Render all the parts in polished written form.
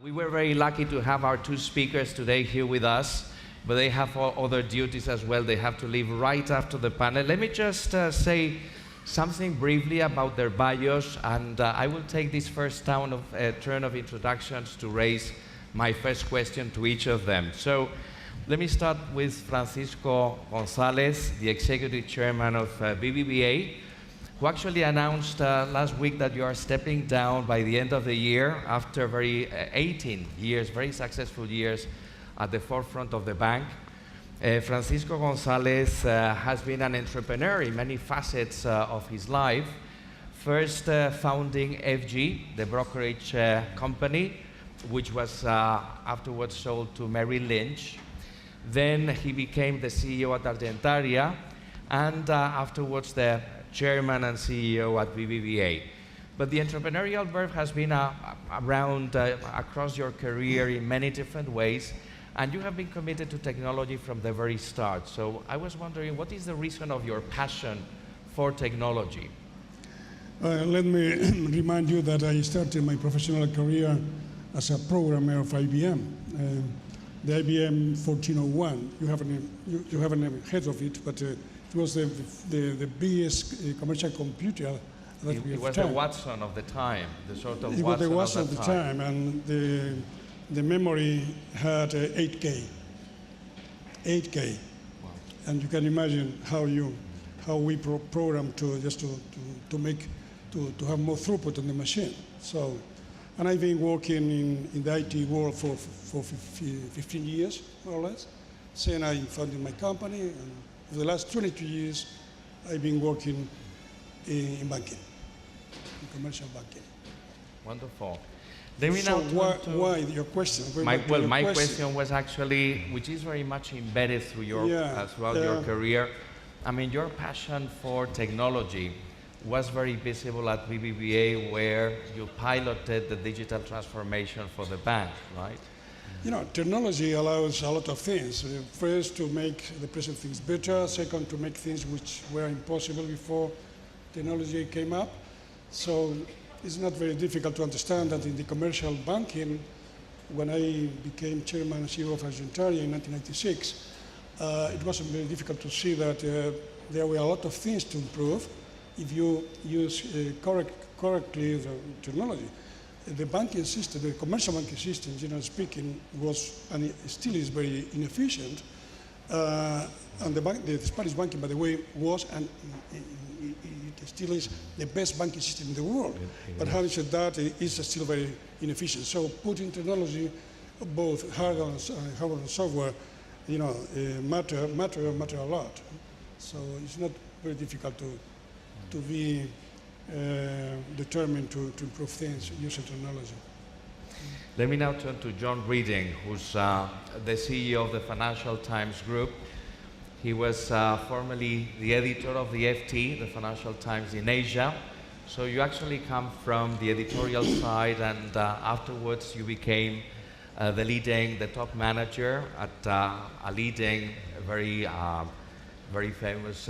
We were very lucky to have our two speakers today here with us, but they have other duties as well. They have to leave right after the panel. Let me just say something briefly about their bios, and I will take this first turn of introductions to raise my first question to each of them. So let me start with Francisco Gonzalez, the Executive Chairman of BBVA, who actually announced last week that you are stepping down by the end of the year after 18 years, very successful years at the forefront of the bank. Francisco Gonzalez has been an entrepreneur in many facets of his life. First founding FG, the brokerage company, which was afterwards sold to Merrill Lynch. Then he became the CEO at Argentaria, and afterwards the Chairman and CEO at BBVA. But the entrepreneurial verb has been around across your career in many different ways, and you have been committed to technology from the very start. So I was wondering, what is the reason of your passion for technology? Let me remind you that I started my professional career as a programmer of IBM. The IBM 1401, you have a name ahead of it, but it was the biggest commercial computer that we have. It was the Watson of the time, the sort of Watson. It was the Watson of the time, and the memory had 8K. 8K. Wow. And you can imagine how we programmed to have more throughput on the machine. So, and I've been working in the IT world for 15 years, more or less. Then I founded my company, and for the last 22 years, I've been working in banking, in commercial banking. Wonderful. So why your question? My question was actually, which is very much embedded through throughout your career. I mean, your passion for technology was very visible at BBVA, where you piloted the digital transformation for the bank, right? You know, technology allows a lot of things. First, to make the present things better. Second, to make things which were impossible before technology came up. So it's not very difficult to understand that in the commercial banking, when I became chairman and CEO of Argentaria in 1996, it wasn't very difficult to see that there were a lot of things to improve if you use correctly the technology. The banking system, the commercial banking system, generally speaking, was and it still is very inefficient. And the Spanish banking, by the way, was and it still is the best banking system in the world. But having said that, it is still very inefficient. So putting technology, both hardware and software, matter a lot. So it's not very difficult to be determined to improve things using technology. Let me now turn to John Reading, who's the CEO of the Financial Times Group. He was formerly the editor of the FT, the Financial Times in Asia. So you actually come from the editorial side, and afterwards you became the top manager at a leading, very famous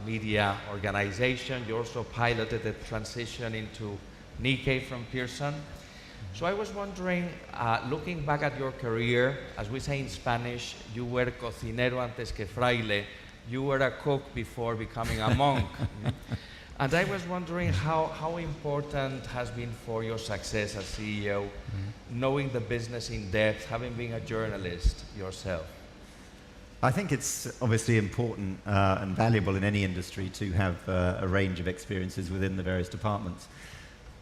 media organization. You also piloted the transition into Nikkei from Pearson. So I was wondering, looking back at your career, as we say in Spanish, you were cocinero antes que fraile. You were a cook before becoming a monk. And I was wondering how important has been for your success as CEO, knowing the business in depth, having been a journalist yourself. I think it's obviously important and valuable in any industry to have a range of experiences within the various departments.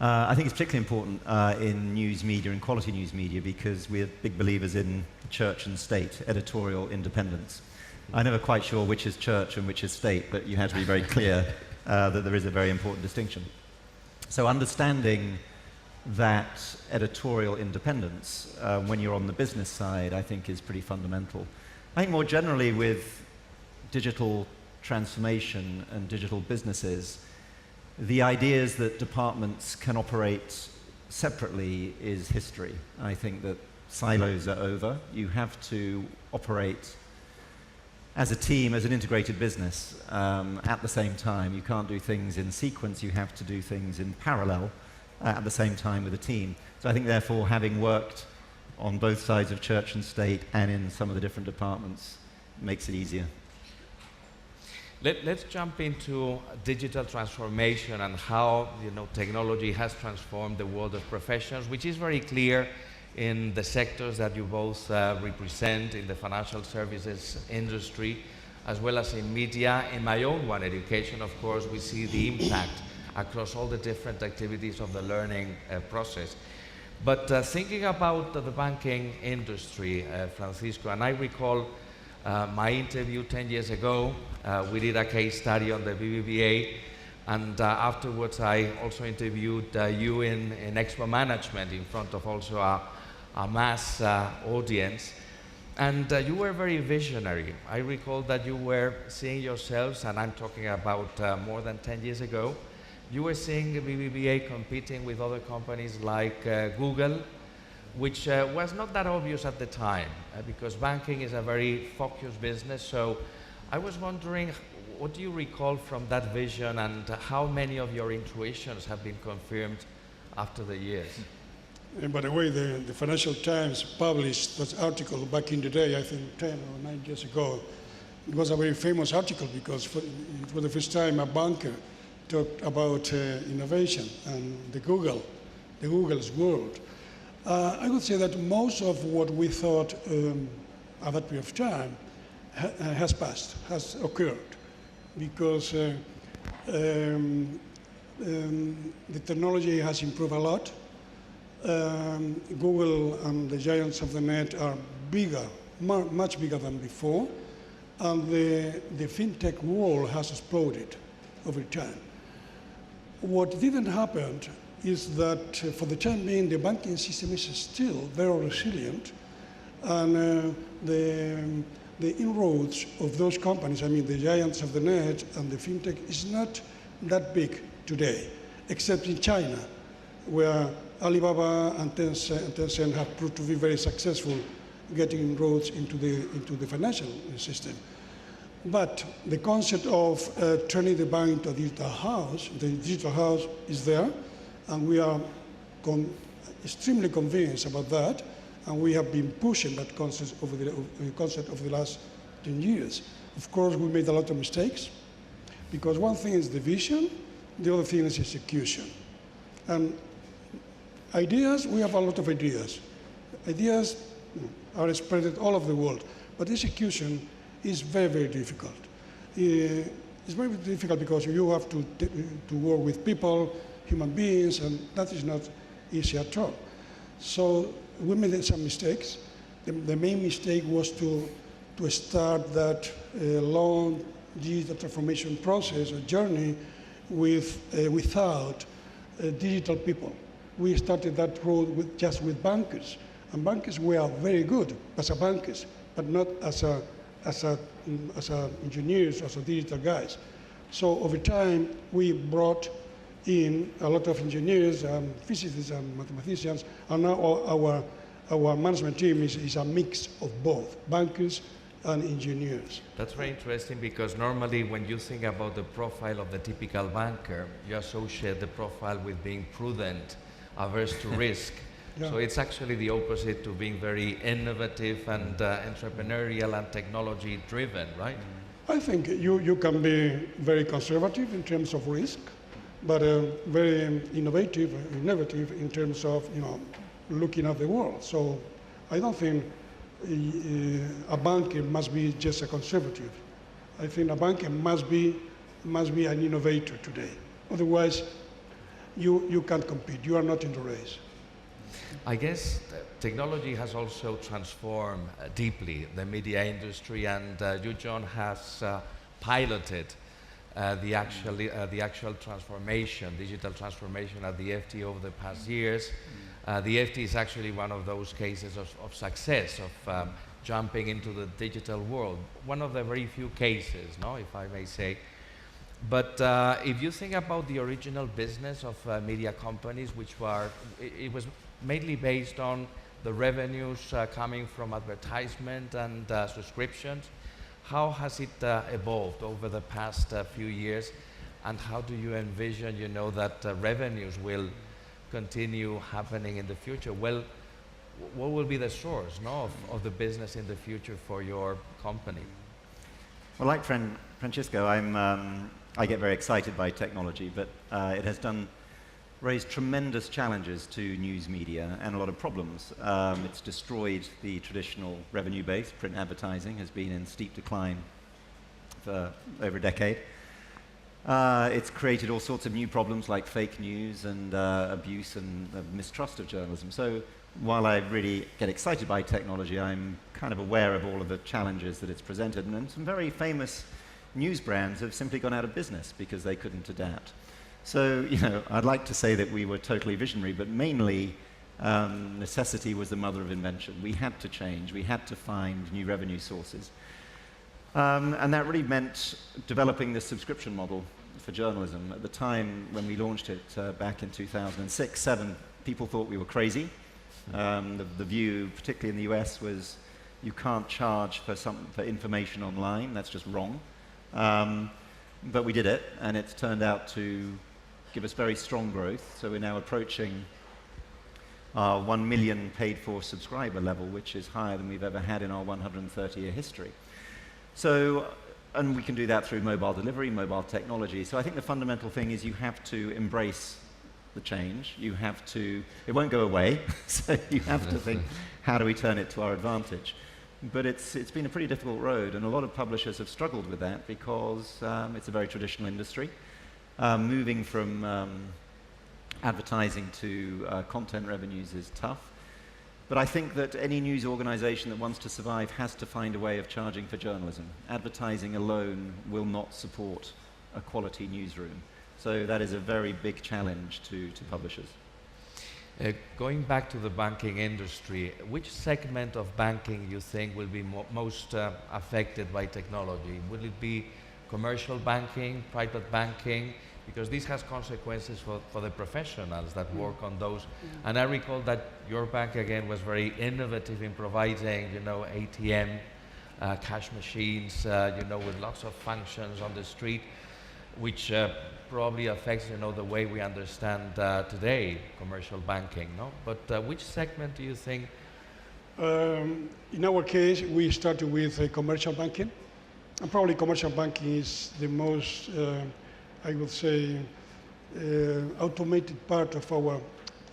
I think it's particularly important in news media and quality news media because we're big believers in church and state, editorial independence. I'm never quite sure which is church and which is state, but you have to be very clear that there is a very important distinction. So understanding that editorial independence when you're on the business side, I think is pretty fundamental. I think more generally with digital transformation and digital businesses, the ideas that departments can operate separately is history. I think that silos are over. You have to operate as a team, as an integrated business at the same time. You can't do things in sequence. You have to do things in parallel at the same time with a team. So I think therefore having worked on both sides of church and state and in some of the different departments makes it easier. Let's jump into digital transformation and how technology has transformed the world of professions, which is very clear in the sectors that you both represent, in the financial services industry, as well as in media. In my own one, education, of course, we see the impact across all the different activities of the learning process. But thinking about the banking industry, Francisco, and I recall my interview 10 years ago, we did a case study on the BBVA, and afterwards I also interviewed you in Expo Management in front of also a mass audience. And you were very visionary. I recall that you were seeing yourselves, and I'm talking about more than 10 years ago, you were seeing the BBVA competing with other companies like Google, which was not that obvious at the time, because banking is a very focused business. So I was wondering, what do you recall from that vision, and how many of your intuitions have been confirmed after the years? And by the way, the Financial Times published that article back in the day, I think 10 or 9 years ago. It was a very famous article because it was the first time a banker talked about innovation and the Google's world. I would say that most of what we thought at that period of time has passed, has occurred, because the technology has improved a lot. Google and the giants of the net are bigger, much bigger than before, and the fintech world has exploded over time. What didn't happen is that for the time being, the banking system is still very resilient, and the inroads of those companies, I mean the giants of the net and the fintech, is not that big today, except in China, where Alibaba and Tencent have proved to be very successful getting inroads into the financial system. But the concept of turning the bank into a digital house, the digital house is there, and we are extremely convinced about that, and we have been pushing that concept over the last 10 years. Of course, we made a lot of mistakes, because one thing is the vision, the other thing is execution. And ideas, we have a lot of ideas. Ideas are spread all over the world, but execution is very, very difficult. It's very difficult because you have to work with people, human beings, and that is not easy at all. So we made some mistakes. The main mistake was to start that long digital transformation process or journey without digital people. We started that road just with bankers, and bankers were very good as bankers, but not as engineers, as digital guys. So over time, we brought in a lot of engineers and physicists and mathematicians, and now our management team is a mix of both bankers and engineers. That's very interesting, because normally when you think about the profile of the typical banker, you associate the profile with being prudent, averse to risk. Yeah. So it's actually the opposite to being very innovative and entrepreneurial and technology driven, right? I think you can be very conservative in terms of risk, but very innovative in terms of looking at the world. So I don't think a banker must be just a conservative. I think a banker must be an innovator today. Otherwise, you can't compete. You are not in the race. I guess technology has also transformed deeply the media industry, and you, John, has piloted the actual transformation, digital transformation at the FT over the past years. The FT is actually one of those cases of success, of jumping into the digital world. One of the very few cases, no, if I may say. But if you think about the original business of media companies, which it was mainly based on the revenues coming from advertisement and subscriptions, how has it evolved over the past few years, and how do you envision, that revenues will continue happening in the future? Well, what will be the source, no, of the business in the future for your company? Well, like Francisco, I get very excited by technology, but it has raised tremendous challenges to news media and a lot of problems. It's destroyed the traditional revenue base. Print advertising has been in steep decline for over a decade. It's created all sorts of new problems like fake news and abuse and mistrust of journalism. So while I really get excited by technology, I'm kind of aware of all of the challenges that it's presented. And some very famous news brands have simply gone out of business because they couldn't adapt. So, I'd like to say that we were totally visionary, but mainly necessity was the mother of invention. We had to change. We had to find new revenue sources. And that really meant developing this subscription model for journalism. At the time when we launched it back in 2006, 2007, people thought we were crazy. The view, particularly in the US, was you can't charge for information online. That's just wrong. But we did it, and it's turned out to give us very strong growth. So we're now approaching our 1 million paid-for subscriber level, which is higher than we've ever had in our 130-year history. So, and we can do that through mobile delivery, mobile technology. So I think the fundamental thing is you have to embrace the change. You have to, it won't go away, so you have to think, how do we turn it to our advantage? But it's been a pretty difficult road, and a lot of publishers have struggled with that because it's a very traditional industry. Moving from advertising to content revenues is tough. But I think that any news organization that wants to survive has to find a way of charging for journalism. Advertising alone will not support a quality newsroom. So that is a very big challenge to publishers. Going back to the banking industry, which segment of banking you think will be most affected by technology? Will it be commercial banking, private banking? Because this has consequences for the professionals that work on those. And I recall that your bank, again, was very innovative in providing, ATM, cash machines, with lots of functions on the street, which probably affects, the way we understand today commercial banking, no? But which segment do you think? In our case, we started with commercial banking. And probably commercial banking is the most, I would say, automated part of our,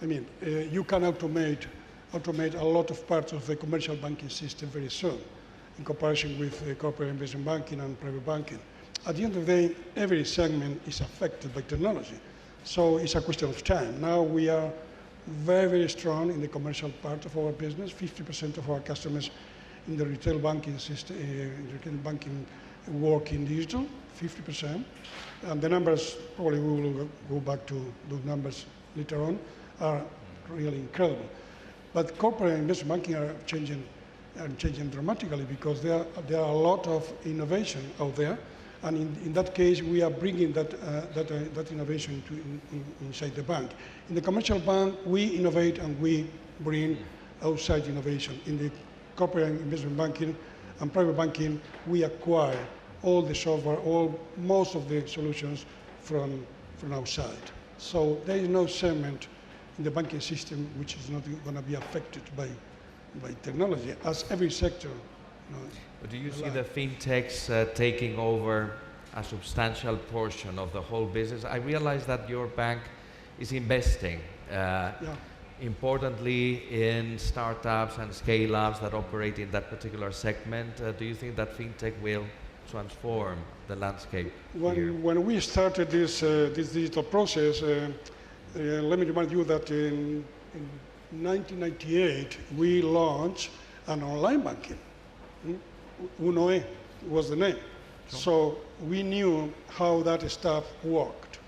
you can automate a lot of parts of the commercial banking system very soon in comparison with corporate investment banking and private banking. At the end of the day, every segment is affected by technology. So it's a question of time. Now we are very, very strong in the commercial part of our business. 50% of our customers in the retail banking system, retail banking work in digital, 50%. And the numbers, probably we will go back to those numbers later on, are really incredible. But corporate investment banking are changing dramatically because there are a lot of innovation out there. And in that case, we are bringing that innovation inside the bank. In the commercial bank, we innovate and we bring outside innovation. In the corporate investment banking and private banking, we acquire all the software, most of the solutions from outside. So there is no segment in the banking system which is not going to be affected by technology, as every sector. But do you see the fintechs taking over a substantial portion of the whole business? I realize that your bank is investing importantly in startups and scale-ups that operate in that particular segment. Do you think that fintech will transform the landscape here? When we started this digital process, let me remind you that in 1998 we launched an online banking. Unoe was the name. So we knew how that stuff worked.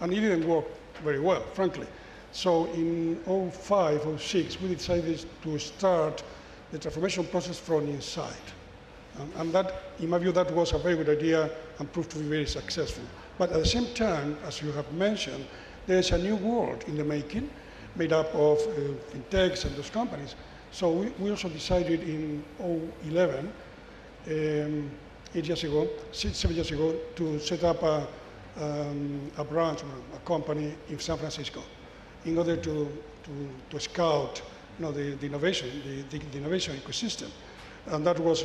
And it didn't work very well, frankly. So in 2005, 2006, we decided to start the transformation process from inside. And that, in my view, that was a very good idea and proved to be very successful. But at the same time, as you have mentioned, there's a new world in the making, made up of fintechs and those companies. So we also decided in 2011, 7 years ago, to set up a branch, a company in San Francisco, in order to scout the innovation, the innovation ecosystem. And that was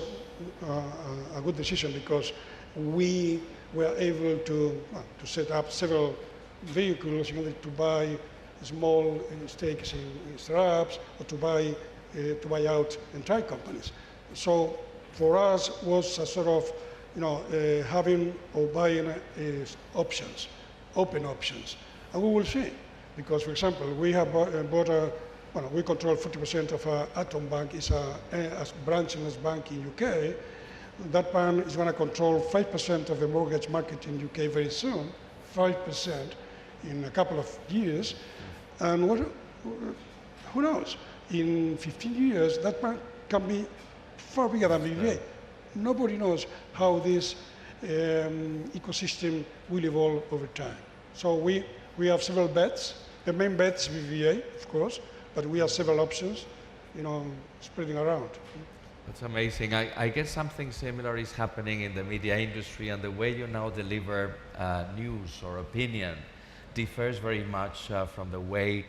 a good decision because we were able to set up several vehicles in order to buy small stakes in startups or to buy out entire companies. So for us was a sort of having or buying options, open options, and we will see. Because, for example, we have we control 40% of Atom Bank, is a branchless bank in UK. That bank is going to control 5% of the mortgage market in UK very soon, 5% in a couple of years. And who knows? In 15 years, that bank can be far bigger than BBVA. Nobody knows how this ecosystem will evolve over time. So we have several bets. The main bet is BBVA, of course, but we have several options, spreading around. That's amazing. I guess something similar is happening in the media industry, and the way you now deliver news or opinion differs very much from the way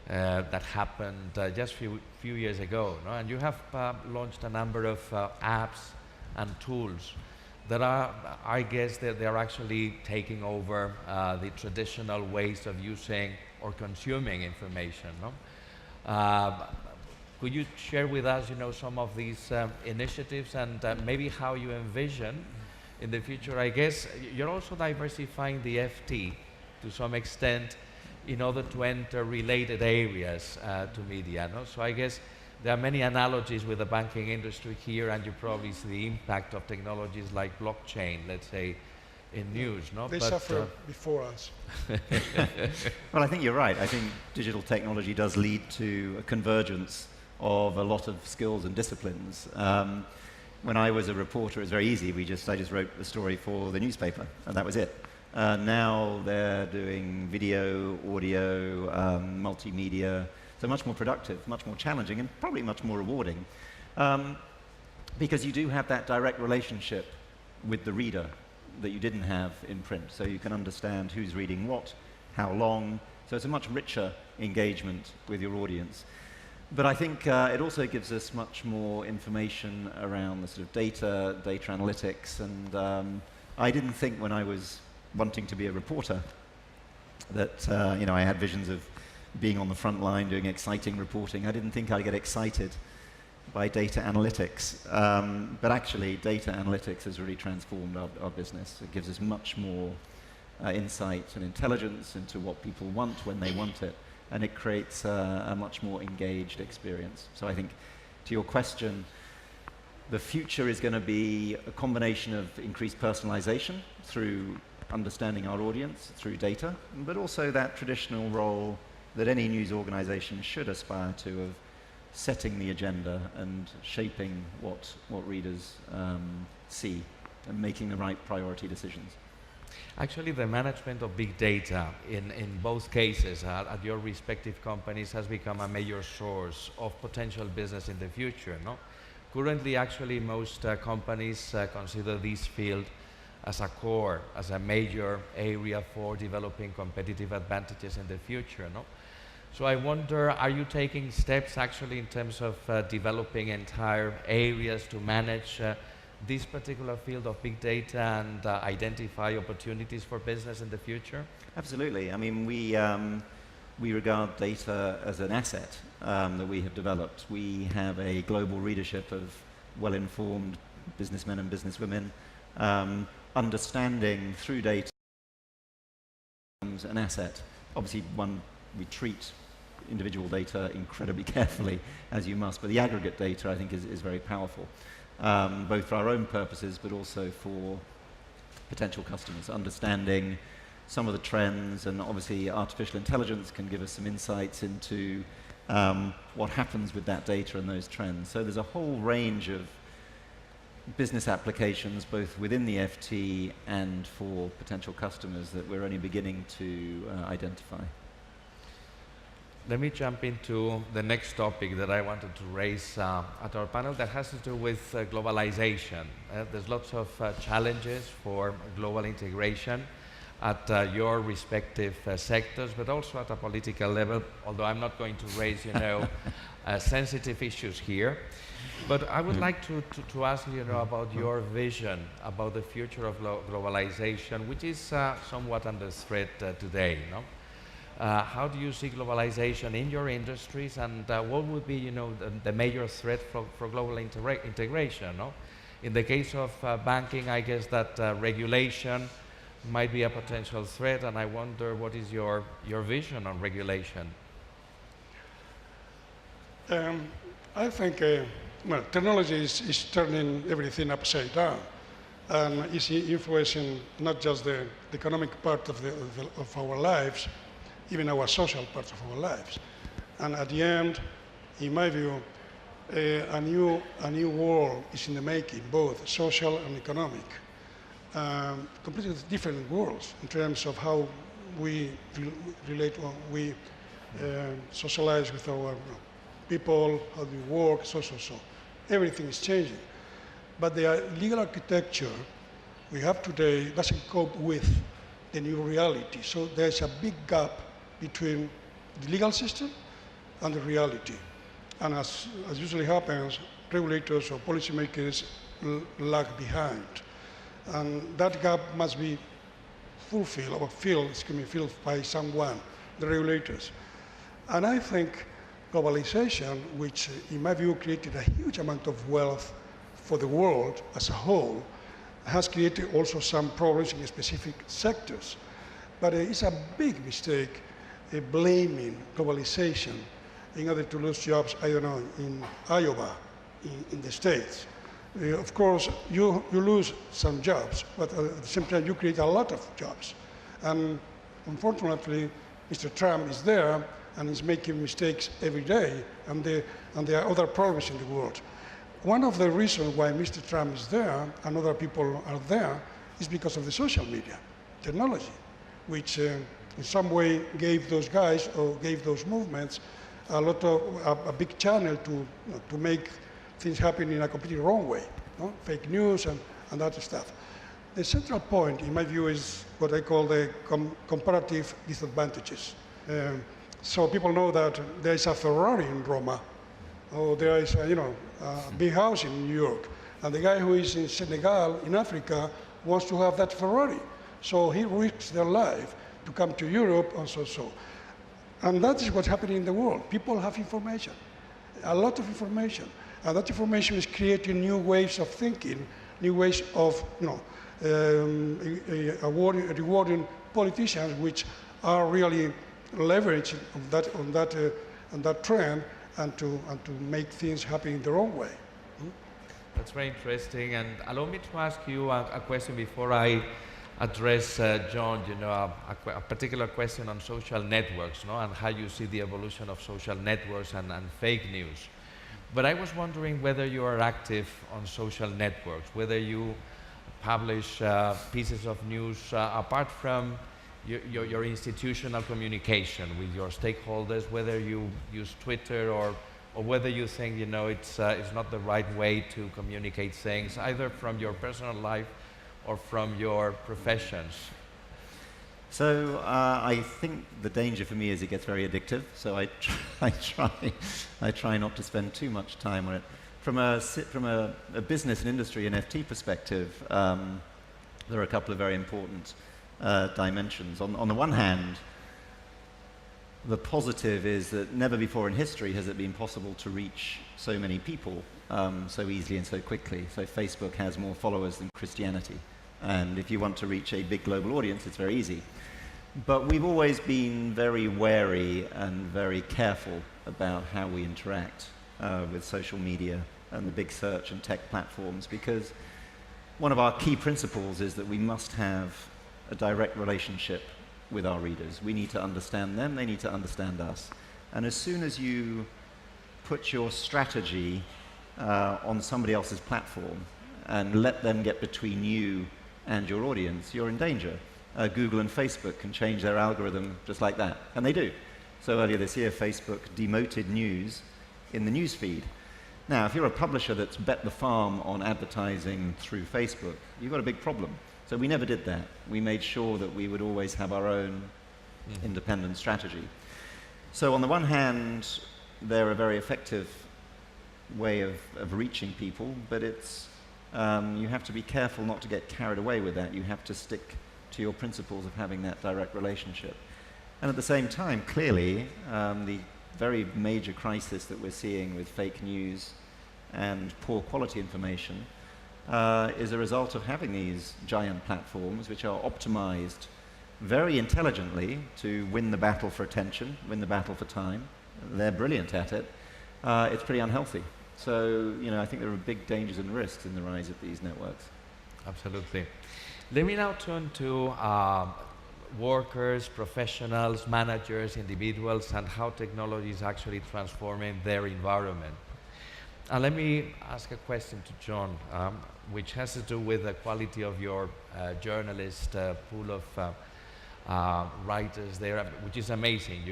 that happened just a few years ago. No? And you have launched a number of apps and tools that are, I guess, that they are actually taking over the traditional ways of using or consuming information. No? Could you share with us, some of these initiatives and maybe how you envision in the future? I guess you're also diversifying the FT to some extent in order to enter related areas to media. No? So I guess there are many analogies with the banking industry here, and you probably see the impact of technologies like blockchain, let's say, in news. No? They suffered before us. Well, I think you're right. I think digital technology does lead to a convergence of a lot of skills and disciplines. When I was a reporter, it was very easy. I just wrote the story for the newspaper, and that was it. Now they're doing video, audio, multimedia, so much more productive, much more challenging, and probably much more rewarding. Because you do have that direct relationship with the reader that you didn't have in print. So you can understand who's reading what, how long. So it's a much richer engagement with your audience. But I think it also gives us much more information around the sort of data analytics. And I didn't think when I was wanting to be a reporter that I had visions of being on the front line doing exciting reporting. I didn't think I'd get excited by data analytics. But actually, data analytics has really transformed our business. It gives us much more insight and intelligence into what people want when they want it. And it creates a much more engaged experience. So I think, to your question, the future is going to be a combination of increased personalization through understanding our audience, through data, but also that traditional role that any news organization should aspire to of setting the agenda and shaping what readers see and making the right priority decisions. Actually, the management of big data in both cases at your respective companies has become a major source of potential business in the future. No? Currently, actually, most companies consider this field as a core, as a major area for developing competitive advantages in the future. No? So I wonder, are you taking steps actually in terms of developing entire areas to manage this particular field of big data and identify opportunities for business in the future? Absolutely. I mean, we regard data as an asset that we have developed. We have a global readership of well-informed businessmen and businesswomen. Understanding through data becomes an asset. Obviously, we treat individual data incredibly carefully, as you must, but the aggregate data, I think, is very powerful. Both for our own purposes, but also for potential customers, understanding some of the trends, and obviously artificial intelligence can give us some insights into what happens with that data and those trends. So there's a whole range of business applications, both within the FT and for potential customers, that we're only beginning to identify. Let me jump into the next topic that I wanted to raise at our panel that has to do with globalization. There's lots of challenges for global integration. at your respective sectors, but also at a political level, although I'm not going to raise, sensitive issues here. But I would like to ask you, about your vision about the future of globalization, which is somewhat under threat today. How do you see globalization in your industries, and what would be, the major threat for global integration? In the case of banking, I guess that regulation might be a potential threat, and I wonder what is your vision on regulation? I think technology is turning everything upside down, and is influencing not just the economic part of our lives, even our social part of our lives. And at the end, in my view, a new world is in the making, both social and economic. Completely different worlds in terms of how we relate, or we socialize with our people, how we work, so. Everything is changing. But the legal architecture we have today doesn't cope with the new reality. So there's a big gap between the legal system and the reality. And as usually happens, regulators or policymakers lag behind. And that gap must be filled by someone, the regulators. And I think globalization, which in my view created a huge amount of wealth for the world as a whole, has created also some problems in specific sectors. But it's a big mistake blaming globalization in order to lose jobs, I don't know, in Iowa, in the States. Of course, you lose some jobs, but at the same time, you create a lot of jobs. And unfortunately, Mr. Trump is there and is making mistakes every day, and there are other problems in the world. One of the reasons why Mr. Trump is there and other people are there is because of the social media, technology, which in some way gave those guys or gave those movements a big channel to make things happen in a completely wrong way, fake news and that stuff. The central point, in my view, is what I call the comparative disadvantages. So people know that there is a Ferrari in Roma, or there is a big house in New York, and the guy who is in Senegal, in Africa, wants to have that Ferrari. So he risks their life to come to Europe and so. And that is what's happening in the world. People have information, a lot of information. And that information is creating new ways of thinking, new ways of rewarding politicians which are really leveraging on that trend and to make things happen in their own way. That's very interesting. And allow me to ask you a question before I address John, a particular question on social networks, and how you see the evolution of social networks and fake news. But I was wondering whether you are active on social networks, whether you publish pieces of news apart from your institutional communication with your stakeholders, whether you use Twitter or whether you think it's not the right way to communicate things, either from your personal life or from your professions. So I think the danger for me is it gets very addictive. So I try not to spend too much time on it. From a business and industry and FT perspective, there are a couple of very important dimensions. On the one hand, the positive is that never before in history has it been possible to reach so many people so easily and so quickly. So Facebook has more followers than Christianity. And if you want to reach a big global audience, it's very easy. But we've always been very wary and very careful about how we interact with social media and the big search and tech platforms, because one of our key principles is that we must have a direct relationship with our readers. We need to understand them, they need to understand us. And as soon as you put your strategy on somebody else's platform and let them get between you and your audience, you're in danger. Google and Facebook can change their algorithm just like that, and they do. So earlier this year, Facebook demoted news in the news feed. Now, if you're a publisher that's bet the farm on advertising through Facebook, you've got a big problem, So we never did that. We made sure that we would always have our own independent strategy. So on the one hand, they're a very effective way of reaching people, but it's, you have to be careful not to get carried away with that. You have to stick to your principles of having that direct relationship. And at the same time, clearly, the very major crisis that we're seeing with fake news and poor quality information is a result of having these giant platforms which are optimized very intelligently to win the battle for attention, win the battle for time. They're brilliant at it. It's pretty unhealthy. So, I think there are big dangers and risks in the rise of these networks. Absolutely. Let me now turn to workers, professionals, managers, individuals, and how technology is actually transforming their environment. And let me ask a question to John, which has to do with the quality of your journalist pool of writers there, which is amazing.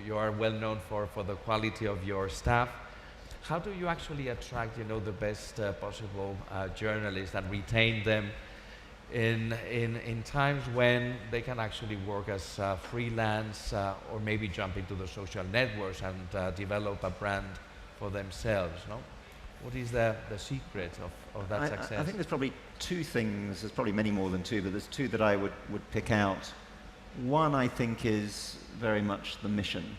You are well known for the quality of your staff. How do you actually attract, the best possible journalists and retain them in times when they can actually work as freelance or maybe jump into the social networks and develop a brand for themselves, no? What is the secret of that success? I think there's probably two things, there's probably many more than two, but there's two that I would pick out. One, I think, is very much the mission,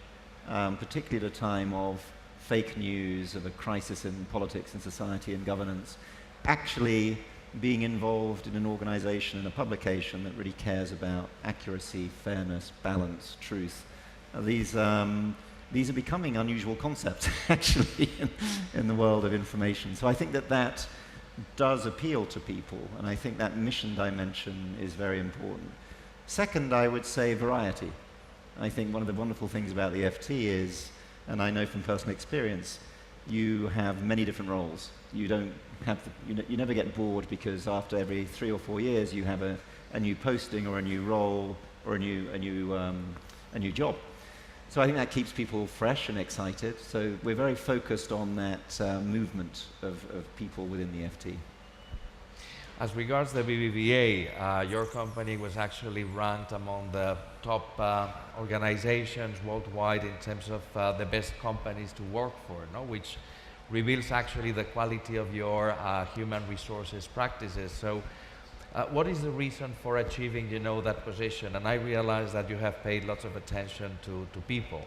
particularly at a time of fake news, of a crisis in politics and society and governance. Actually being involved in an organization, in a publication that really cares about accuracy, fairness, balance, truth. These are becoming unusual concepts, actually, in the world of information. So I think that does appeal to people, and I think that mission dimension is very important. Second, I would say variety. I think one of the wonderful things about the FT is, and I know from personal experience, you have many different roles. You don't have, you never get bored because after every 3 or 4 years you have a new posting or a new role or a new job. So I think that keeps people fresh and excited. So we're very focused on that movement of people within the FT. As regards the BBVA, your company was actually ranked among the top organizations worldwide in terms of the best companies to work for, no? Which reveals actually the quality of your human resources practices. So what is the reason for achieving, that position? And I realize that you have paid lots of attention to people.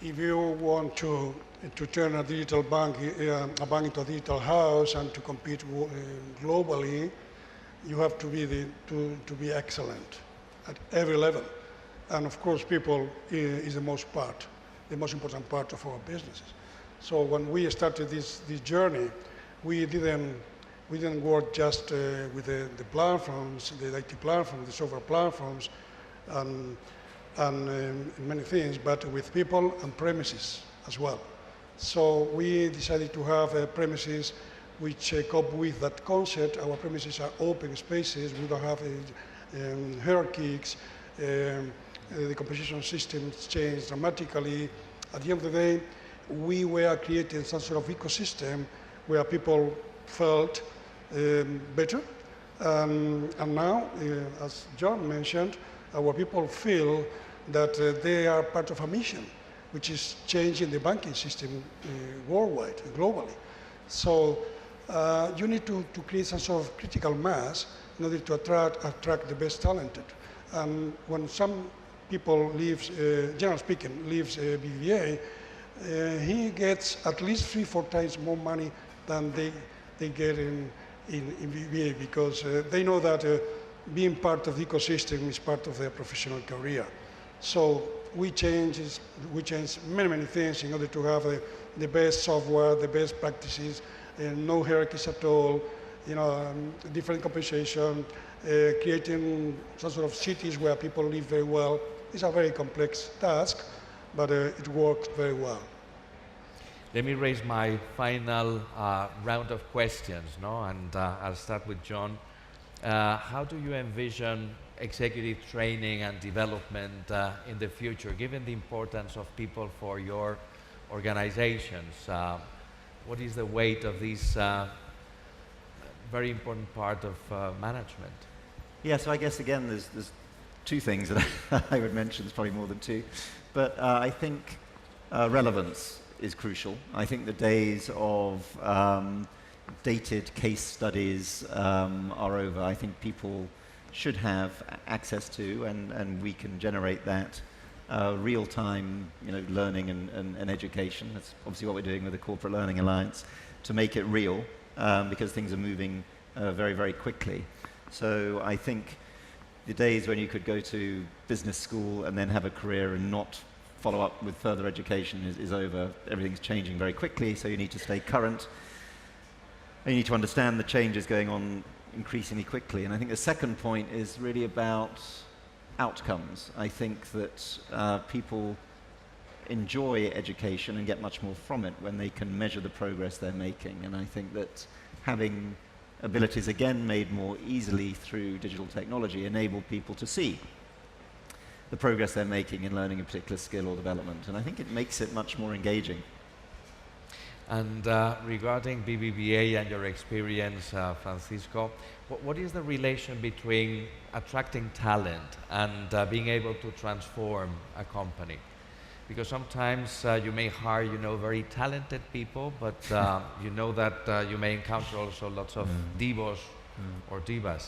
If you want to turn a digital bank, a bank into a digital house and to compete globally, you have to be excellent at every level. And of course, people is the most important part of our businesses. So when we started this journey, we didn't work just with the platforms, the IT platforms, the software platforms, and many things, but with people and premises as well. So we decided to have premises which cope with that concept. Our premises are open spaces. We don't have hierarchies. The composition systems changed dramatically. At the end of the day, we were creating some sort of ecosystem where people felt better. And now, as John mentioned, our people feel that they are part of a mission, which is changing the banking system worldwide, globally. So you need to create some sort of critical mass in order to attract the best talented. And when some people leaves, generally speaking, leaves BBVA, he gets at least 3-4 times more money than they get in BBVA, because they know that being part of the ecosystem is part of their professional career. So we change many things in order to have the best software, the best practices, no hierarchies at all, different compensation, creating some sort of cities where people live very well. It's a very complex task, but it works very well. Let me raise my final round of questions, and I'll start with John. How do you envision executive training and development in the future, given the importance of people for your organizations? What is the weight of this very important part of management. Yeah, so I guess again there's two things that I would mention, there's probably more than two, but I think relevance is crucial. I think the days of dated case studies are over. I think people should have access to, and we can generate that real-time learning and education. That's obviously what we're doing with the Corporate Learning Alliance, to make it real, because things are moving very, very quickly. So I think the days when you could go to business school and then have a career and not follow up with further education is over. Everything's changing very quickly, so you need to stay current. And you need to understand the changes going on increasingly quickly. And I think the second point is really about outcomes. I think that people enjoy education and get much more from it when they can measure the progress they're making. And I think that having abilities again made more easily through digital technology enable people to see the progress they're making in learning a particular skill or development. And I think it makes it much more engaging. And regarding BBVA and your experience, Francisco, what is the relation between attracting talent and being able to transform a company? Because sometimes you may hire, very talented people, but you know that you may encounter also lots of divos or divas.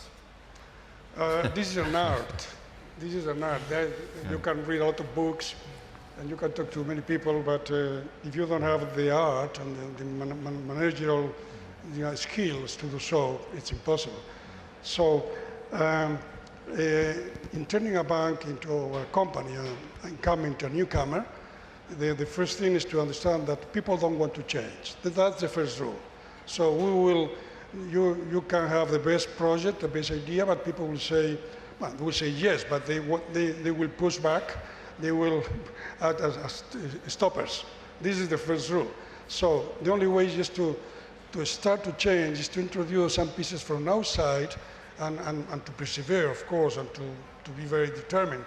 This is an art. This is an art. You can read a lot of books, and you can talk to many people, but if you don't have the art and the managerial skills to do so, it's impossible. So, in turning a bank into a company and coming to a newcomer, the first thing is to understand that people don't want to change. That's the first rule. So you can have the best project, the best idea, but people will say, well, they will say yes, but they will push back. They will act as stoppers. This is the first rule. So the only way is to start to change is to introduce some pieces from outside and to persevere, of course, and to be very determined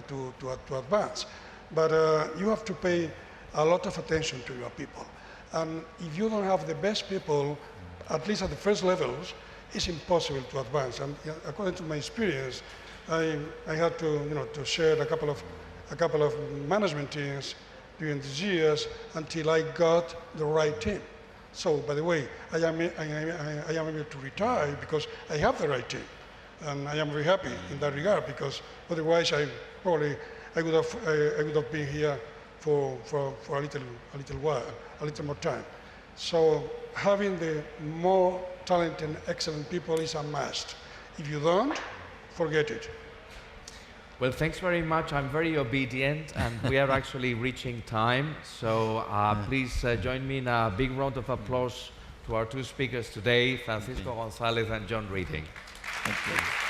to advance. But you have to pay a lot of attention to your people. And if you don't have the best people, at least at the first levels, it's impossible to advance. And according to my experience, I had to share a couple of management teams during these years until I got the right team. So, by the way, I am able to retire because I have the right team, and I am very happy in that regard, because otherwise I would have been here for a little while, a little more time. So having the more talented, excellent people is a must. If you don't, forget it. Well, thanks very much. I'm very obedient, and we are actually reaching time. So please join me in a big round of applause to our two speakers today, Francisco Gonzalez and John Reading. Thank you.